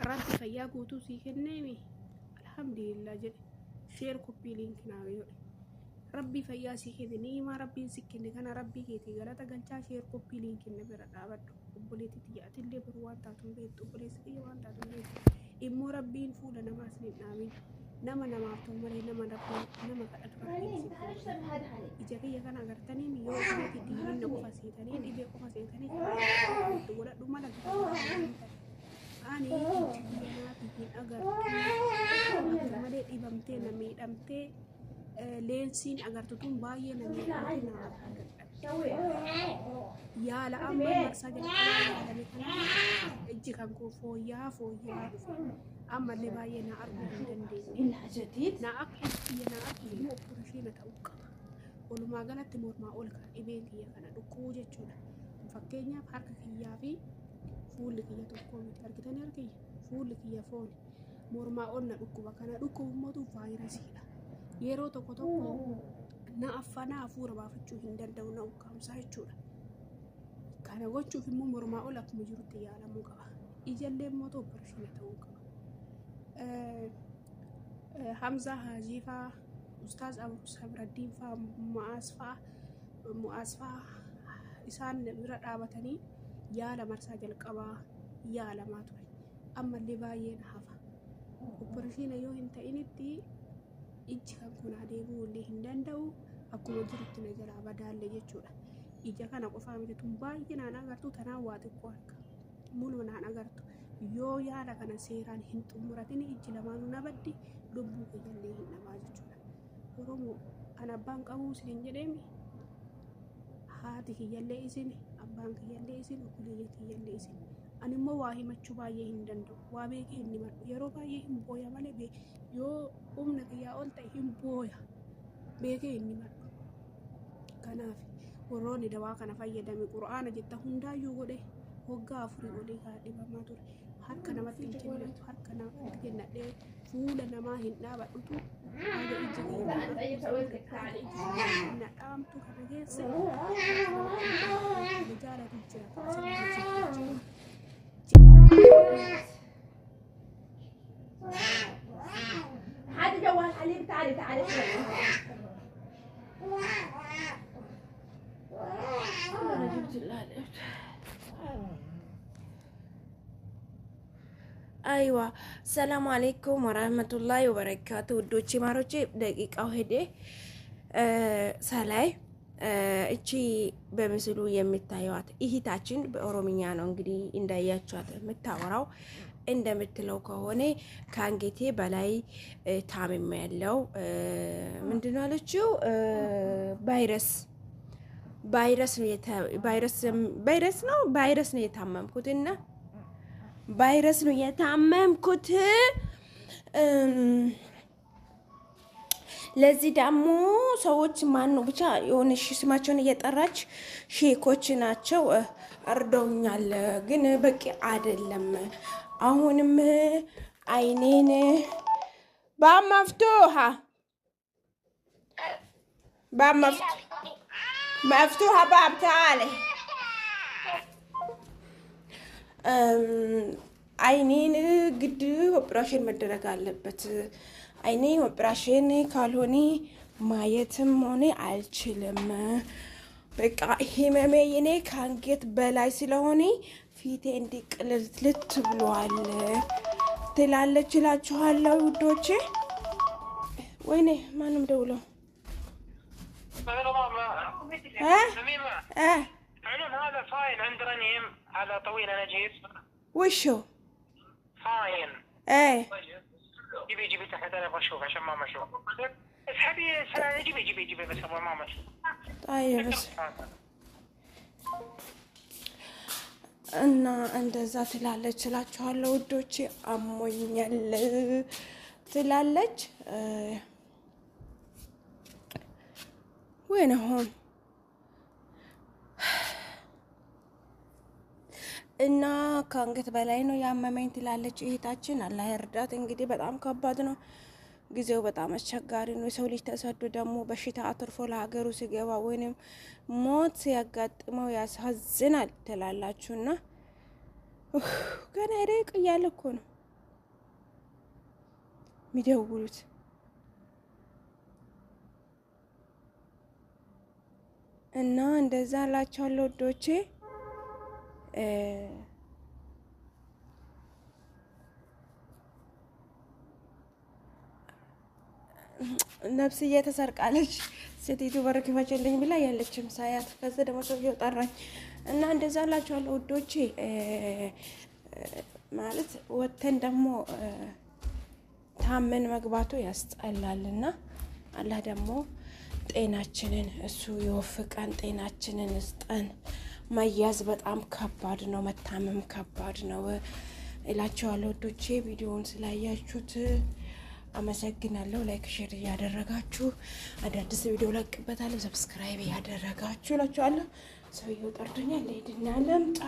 rabbi fayyaa guutuu sii kenneemi alhamdulillah jedhe sheer koppii liinkinaa yoo rabbi fayyaa sii kenne ni'imaa rabbiin sii kenne kana rabbii keetii galata galchaa sheer koppii liinkinna bira dhaabadhu obboleetti xiyyaatiillee biroo waan taatuun beektu obboleessi xiyya waan taatuun beektu immoo rabbiin fuula namaas ni dhaamin nama namaaf ta'u malee nama kadhatu rabbiin sii ija kiyya kana agartanii yoo keetii diinna qofa seetanii dhibee qofa seetanii godhadhu mala ani hin agartu malee dhibamtee na miidhamtee leensiin agartu tun baay'ee na miidhamtee yaala amma marsaa jalqabaa kana ijji kan koo fooyyaa dhufe ammallee baay'ee na arguu hin dandeenye na akka immoo opereeshii na ta'uu qaba walumaa galatti mormaa ol kan dhibeen kiyya kana dhukkuu jechuudha fakkeenyaaf harka kiyyaa fi fuulli kiyya tokko miti argitanii argiyya fuulli kiyya fooni mormaa ol na dhukkuba kana dhukkubummatu vaayirasiidha yeroo tokko na affanaa hafuura baafachuu hin danda'u na ukkaamsaa jechuudha kana gochuuf immoo mormaa ol akkuma jirutti yaalamuu qaba ijallee immoo opereeshii ta'uu qaba Hamza Hajii faa Ustaaz Abu Sabraddiin faa Mu'aaz faa isaan bira dhaabatanii yaala marsaa jalqabaa yaalamaa ture ammallee baay'ee na hafa opereeshina yoo hin ta'initti ijji kan kun adeemuu illee hin danda'u akkuma jirutti na jalaa badaallee jechuudha ija kana qofaa miti tun baay'ee naan agartu tanaan waa xiqqoo harka muluu naan agartu yoo yaala kana seeraan hin xumuratin ijji lamaanuu na baddi lubbuu kiyyallee hin dhabaa jechuudha oromoo an abbaan qabuu isin jedheemi haati kiyyallee isin abbaan kiyyallee isin obboleeyyan kiyyallee isin ani immoo waa himachuu baay'ee hin danda'u waa beekee hin himadhu yeroo baay'ee hin booya malee yoo humna kiyyaa ol ta'e hin booya beekee hin himadhu kanaaf warroonni dawaa kana fayyadame qur'aana jetta hundaayyuu godhe waggaa 4 olii kaa dhibamaa ture harka namatti hin kennatu harka namatti kennadhee fuula namaa hin dhaabadhutu haga ija na dhaamtu kana keessa jaalatu jira هذا جوال حليب تعالي تعالي انا جبت لها ايوه السلام عليكم ورحمه الله وبركاته ودوچي ማሮቼ ደቂቃው ሄደ ሰላይ እቺ በምስሉ የሚታዩት እህታችን በኦሮሚኛ ነው እንግዲህ እንዳያችኋት የምታወራው እንደምትለው ከሆነ ካንጌቴ በላይ ታመም ያለው ምንድነው አለችው ቫይረስ ነው የታመምኩትና ቫይረስ ነው የታመምኩት ለዚህ ደግሞ ሰዎች ማን ነው ብቻ የሆነ ስማቸውን እየጠራች ሼኮች ናቸው አርደውኛል ግን በቂ አይደለም አሁንም አይኔን مفتوحة باب تعالي አይኔን ግድ ኦፕሬሽን መደረግ አለበት አይኔ ኦፕሬሽን ካልሆነ ማየትም ሆነ አልችልም በቃ ህመሜ የኔ ካንጌት በላይ ስለሆነ ፊቴ እንዲቅልልት ብሏል ትላለች እላችኋለሁ ውዶቼ ወይኔ ማንም ደውሎ علون هذا فاين عند رنيم على طويل نجيب وشو فاين ايه جيبي تحت انا بشوف عشان ما اشوف اسحبي جيبي بس ما اشوف طيب بس እና እንደዛ ትላለች እላችኋለሁ ውዶቼ አሞኛል ትላለች ወይነሆም እና ካንገት በላይ ነው ያመመኝ ትላለች እህታችን አላህ ይርዳት እንግዲህ በጣም ከባድ ነው ጊዜው በጣም አስቸጋሪ ነው ሰው ልጅ ተሰዶ ደግሞ በሽታ አትርፎ ለሀገሩ ሲገባ ወይንም ሞት ሲያጋጥመው ያሳዝናል ትላላችሁና ገና ይደቅ እያለ እኮ ነው የሚደውሉት። እና እንደዛ እላቸዋለሁ ወዶቼ። ነፍስዬ ተሰርቃለች። ሴቲቱ በር ክፈችልኝ ብላ ያለችም ሳያት፣ ከዛ ደግሞ ሰውዬው ጠራኝ እና እንደዛ እላቸዋለሁ ወዶቼ። ማለት ወተን ደግሞ ታመን መግባቱ ያስጠላልና አላህ ደግሞ ጤናችንን እሱ ይወፍቀን፣ ጤናችንን ስጠን። መያዝ በጣም ከባድ ነው፣ መታመም ከባድ ነው እላቸዋለሁ ወዶቼ። ቪዲዮውን ስላያችሁት አመሰግናለሁ። ላይክ ሼር እያደረጋችሁ አዳዲስ ቪዲዮ ለቅበታለሁ፣ ሰብስክራይብ እያደረጋችሁ እላቸዋለሁ። ሰውየው ጠርቶኛል፣ ልሄድና ልምጣ።